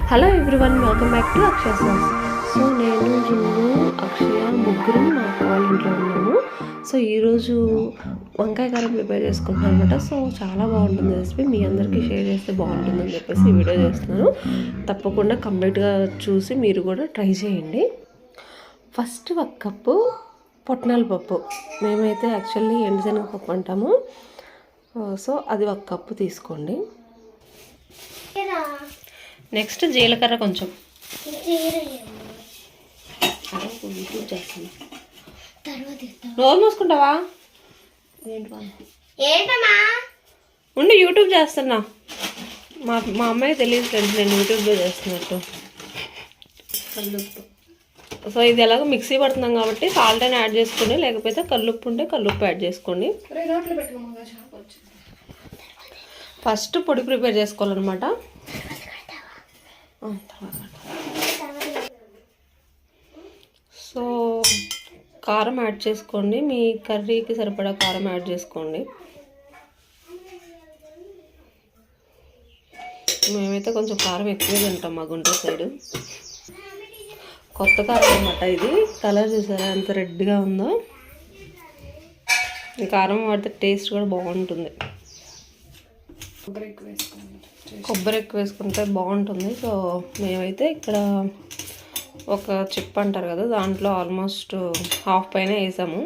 Hello everyone, welcome back to Akshaya sauce. So నేను జున్ను అక్షయ ముగ్గురు మా అక్క వాళ్ళ ఇంట్లో ఉన్నాము. సో ఈరోజు వంకాయ కారం ప్రిపేర్ చేసుకుంటున్నాను అనమాట. సో చాలా బాగుంటుంది రెసిపీ, మీ అందరికీ షేర్ చేస్తే బాగుంటుందని చెప్పేసి ఈ వీడియో చేస్తున్నాను. తప్పకుండా కంప్లీట్గా చూసి మీరు కూడా ట్రై చేయండి. ఫస్ట్ 1 కప్పు పొట్నాల పప్పు, మేమైతే యాక్చువల్లీ ఎండుశనగ పప్పు అంటాము. సో అది 1 కప్పు తీసుకోండి. నెక్స్ట్ జీలకర్ర కొంచెం, రోజు మూసుకుంటావా ఉండి యూట్యూబ్ చేస్తున్నా. మా అమ్మాయి తెలియదు ఫ్రెండ్స్ నేను యూట్యూబ్లో చేస్తున్నట్టు. సో ఇది ఎలాగో మిక్సీ పడుతున్నాం కాబట్టి సాల్ట్ అయినా యాడ్ చేసుకోండి, లేకపోతే కల్లుప్పు ఉంటే కల్లుప్పు యాడ్ చేసుకోండి. ఫస్ట్ పొడి ప్రిపేర్ చేసుకోవాలన్నమాట. సో కారం యాడ్ చేసుకోండి, మీ కర్రీకి సరిపడా కారం యాడ్ చేసుకోండి. మేమైతే కొంచెం కారం ఎక్కువే తింటాం మా గుంటూరు సైడు. కొత్త కారం అన్నమాట ఇది. కలర్ చూసారా ఎంత రెడ్గా ఉందో. ఈ కారం వాడితే టేస్ట్ కూడా బాగుంటుంది. కొబ్బరి ఎక్కువ వేసుకుంటే బాగుంటుంది. సో మేమైతే ఇక్కడ ఒక చిప్ అంటారు కదా, దాంట్లో ఆల్మోస్ట్ హాఫ్ పైన వేసాము.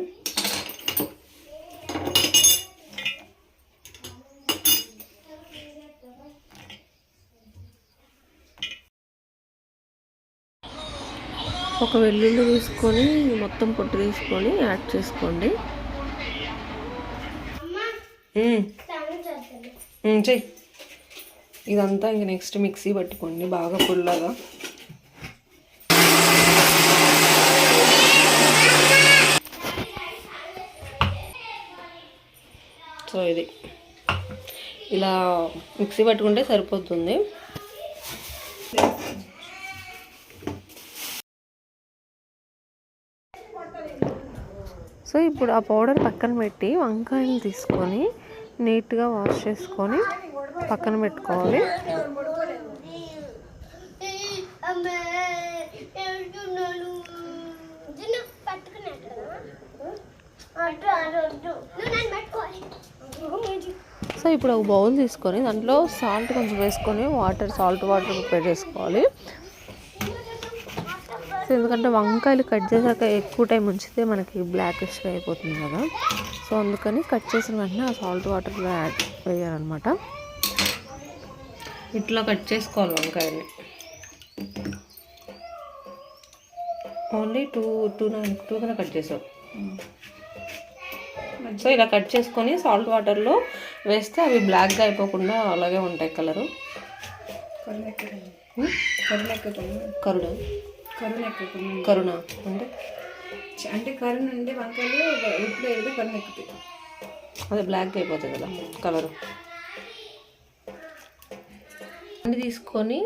ఒక వెల్లుల్లి తీసుకొని మొత్తం పొట్టు తీసుకొని యాడ్ చేసుకోండి. చెయ్యి. ఇదంతా ఇంక నెక్స్ట్ మిక్సీ పట్టుకోండి బాగా పుల్లగా. సో ఇది ఇలా మిక్సీ పట్టుకుంటే సరిపోతుంది. సో ఇప్పుడు ఆ పౌడర్ పక్కన పెట్టి వంకాయలు తీసుకొని నీట్గా వాష్ చేసుకొని పక్కన పెట్టుకోవాలి. సో ఇప్పుడు ఒక బౌల్ తీసుకొని దాంట్లో సాల్ట్ కొంచెం వేసుకొని సాల్ట్ వాటర్ ప్రిపేర్ చేసుకోవాలి. సో ఎందుకంటే వంకాయలు కట్ చేసాక ఎక్కువ టైం ఉంచితే మనకి బ్లాకిష్గా అయిపోతుంది కదా. సో అందుకని కట్ చేసిన వెంటనే ఆ సాల్ట్ వాటర్లో యాడ్ వేయాలన్నమాట. ఇట్లా కట్ చేసుకోవాలి వంకాయని. ఓన్లీ టూ కట్ చేసాం. సో ఇలా కట్ చేసుకొని సాల్ట్ వాటర్లో వేస్తే అవి బ్లాక్గా అయిపోకుండా అలాగే ఉంటాయి కలరు. కరుణ అంటే కరుణ అంటే వంకాయలు ఉప్పులో వేస్తే కరుణ ఎక్కుతాయి, అదే బ్లాక్గా అయిపోతుంది కదా కలరు. అన్నీ తీసుకొని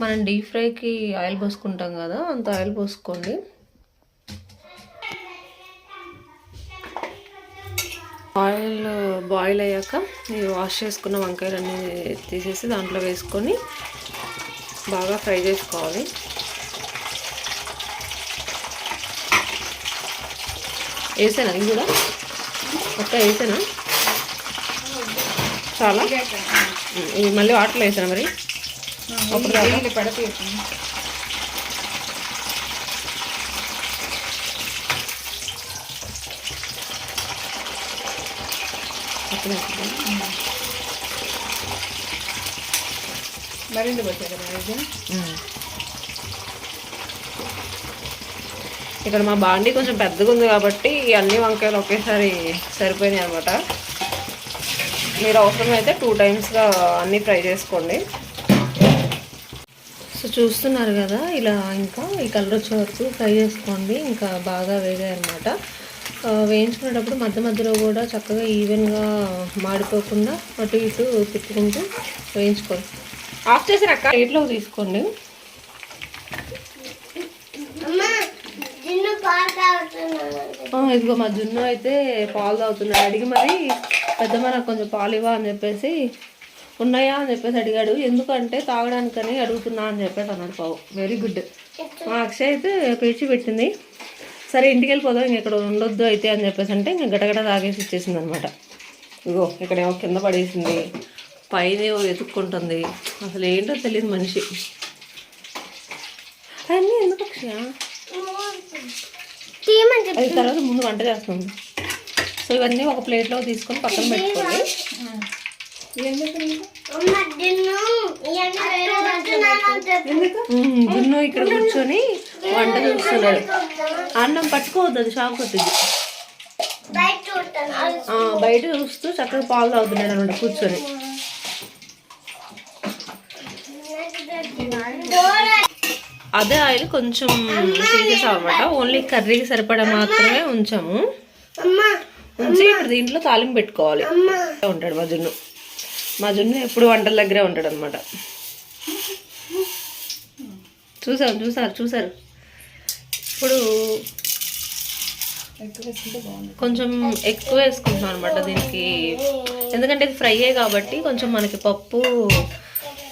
మనం డీప్ ఫ్రైకి ఆయిల్ పోసుకుంటాం కదా, అంత ఆయిల్ పోసుకోండి. ఆయిల్ బాయిల్ అయ్యాక మీరు వాష్ చేసుకున్న వంకాయలన్నీ తీసేసి దాంట్లో వేసుకొని బాగా ఫ్రై చేసుకోవాలి. వేసానా ఇది కూడా మొత్తం వేసానా? చాలా ఇది మళ్ళీ వాటర్లో వేసానా మరి పడతాయి. మరింత పట్టారు. ఇక్కడ మా బాండీ కొంచెం పెద్దగా ఉంది కాబట్టి అన్ని వంకాయలు ఒకేసారి సరిపోయినాయి అనమాట. మీరు అవసరమైతే 2 టైమ్స్గా అన్నీ ఫ్రై చేసుకోండి. సో చూస్తున్నారు కదా, ఇలా ఇంకా ఈ కలర్ వచ్చే వరకు ఫ్రై చేసుకోండి. ఇంకా బాగా వేగాయి అనమాట. వేయించుకునేటప్పుడు మధ్య మధ్యలో కూడా చక్కగా ఈవెన్గా మాడిపోకుండా అటు ఇటు తిప్పుకుంటూ వేయించుకోండి. ఆఫ్ చేసిన ప్లేట్లోకి తీసుకోండి. ఇదిగో మా జున్ను అయితే పాలు తాగుతున్నాడు. అడిగి మరి పెద్దమ్మ నాకు కొంచెం పాలు ఇవ్వ అని చెప్పేసి ఉన్నాయా అని చెప్పేసి అడిగాడు. ఎందుకంటే తాగడానికని అడుగుతున్నా అని చెప్పేసి అన్నాడు. పావు వెరీ గుడ్. మా అక్షయ్ అయితే పేచి పెట్టింది. సరే ఇంటికి వెళ్ళిపోదాం, ఇంకెక్కడ ఉండొద్దు అయితే అని చెప్పేసి అంటే ఇంక గడగడ తాగేసి ఇచ్చేసింది అనమాట. ఇగో ఇక్కడేమో కింద పడేసింది, పైన వెతుక్కుంటుంది. అసలు ఏంటో తెలియదు మనిషి. అన్నీ ఎందుకు అక్షయ? అది తర్వాత ముందు వంట చేస్తుంది. సో ఇవన్నీ ఒక ప్లేట్లో తీసుకొని పక్కన పెట్టుకోండి. జున్ను ఇక్కడ కూర్చొని వంట చూస్తున్నాడు. అన్నం పట్టుకోవద్దు, అది షాక్ కొట్టింది. బయట చూస్తూ చక్కగా పాలు తాగుతున్నాడు అనమాట కూర్చొని. అదే ఆయిల్ కొంచెం తీసేసాం అనమాట. ఓన్లీ కర్రీకి సరిపడా మాత్రమే ఉంచాము. ఉంచి ఇప్పుడు దీంట్లో తాలింపు పెట్టుకోవాలి. ఉంటాడు మా జున్ను ఎప్పుడు వంటల దగ్గరే ఉంటాడు అనమాట. చూసారు. ఇప్పుడు కొంచెం ఎక్కువ వేసుకుంటున్నాం అనమాట దీనికి. ఎందుకంటే ఇది ఫ్రైయే కాబట్టి కొంచెం మనకి పప్పు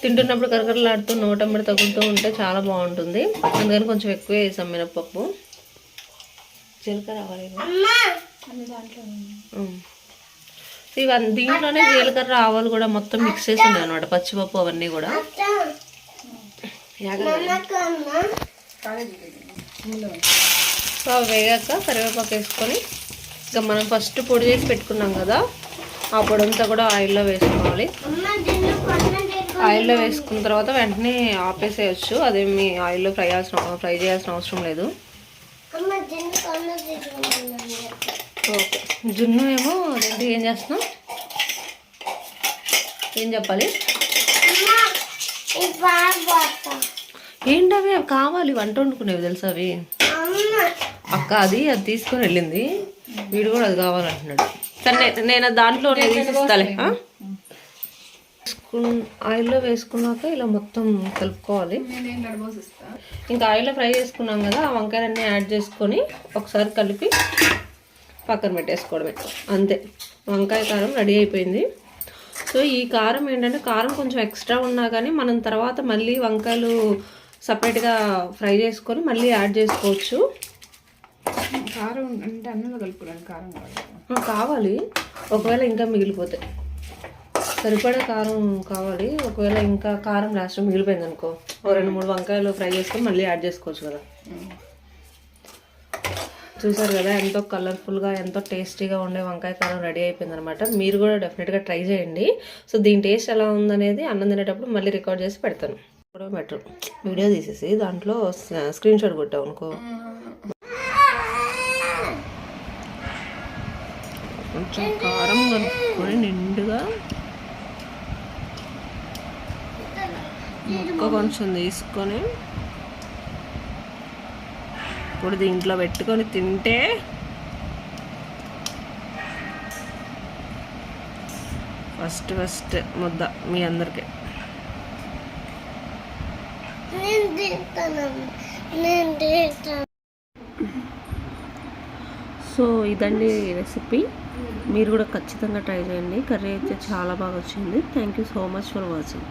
తింటున్నప్పుడు కరకరలాడుతూ నోటమ్మడి తగులుతూ ఉంటే చాలా బాగుంటుంది. అందుకని కొంచెం ఎక్కువ వేసాం మినపప్పు. జీలకర్ర రావాలి ఇవన్నీ దీంట్లోనే. జీలకర్ర ఆవాలు కూడా మొత్తం మిక్స్ చేసి ఉన్నాయి అనమాట, పచ్చిపప్పు అవన్నీ కూడా. సో వేగాక కరివేపాకు వేసుకొని ఇంకా మనం ఫస్ట్ పొడి చేసి పెట్టుకున్నాం కదా, ఆ పొడి అంతా కూడా ఆయిల్లో వేసుకోవాలి. ఆయిల్లో వేసుకున్న తర్వాత వెంటనే ఆపేసేయచ్చు, అదేమి ఆయిల్లో ఫ్రై చేయాల్సిన అవసరం లేదు. ఓకే, జున్ను ఏమో అదేంటి ఏం చేస్తున్నాం, ఏం చెప్పాలి? ఏంటవి? అవి కావాలి, వంట వండుకునేవి తెలుసా అవి? అక్క అది తీసుకొని వెళ్ళింది, వీడు కూడా అది కావాలంటున్నాడు. సరే నేను దాంట్లో తీసిస్తాలే. ఆయిల్లో వేసుకున్నాక ఇలా మొత్తం కలుపుకోవాలి. ఇంకా ఆయిల్లో ఫ్రై చేసుకున్నాం కదా, ఆ వంకాయలన్నీ యాడ్ చేసుకొని ఒకసారి కలిపి పక్కన పెట్టేసుకోవడమే, అంతే. వంకాయ కారం రెడీ అయిపోయింది. సో ఈ కారం ఏంటంటే కారం కొంచెం ఎక్స్ట్రా ఉన్నా కానీ మనం తర్వాత మళ్ళీ వంకాయలు సపరేట్గా ఫ్రై చేసుకొని మళ్ళీ యాడ్ చేసుకోవచ్చు. కారం అంటే అన్నంలో కలుపుకోవడానికి కారం కావాలి, ఒకవేళ ఇంకా మిగిలిపోతే సరిపడా కారం కావాలి. ఒకవేళ ఇంకా కారం లాస్ట్ మిగిలిపోయింది అనుకో, 2-3 వంకాయలు ఫ్రై చేసుకొని మళ్ళీ యాడ్ చేసుకోవచ్చు కదా. చూసారు కదా ఎంతో కలర్ఫుల్గా ఎంతో టేస్టీగా ఉండే వంకాయ కారం రెడీ అయిపోయింది అనమాట. మీరు కూడా డెఫినెట్గా ట్రై చేయండి. సో దీని టేస్ట్ ఎలా ఉందనేది అన్నం తినేటప్పుడు మళ్ళీ రికార్డ్ చేసి పెడతాను. కూడా బెటర్ వీడియో తీసేసి దాంట్లో స్క్రీన్ షాట్ కొట్టావు అనుకో, కొంచెం కారం కలుపుకొని నిండుగా ముక్క కొంచెం తీసుకొని ఇప్పుడు దీంట్లో పెట్టుకొని తింటే ఫస్ట్ ముద్ద మీ అందరికీ. సో ఇదండి రెసిపీ, మీరు కూడా ఖచ్చితంగా ట్రై చేయండి. కర్రీ అయితే చాలా బాగా వచ్చింది. Thank you so much for watching.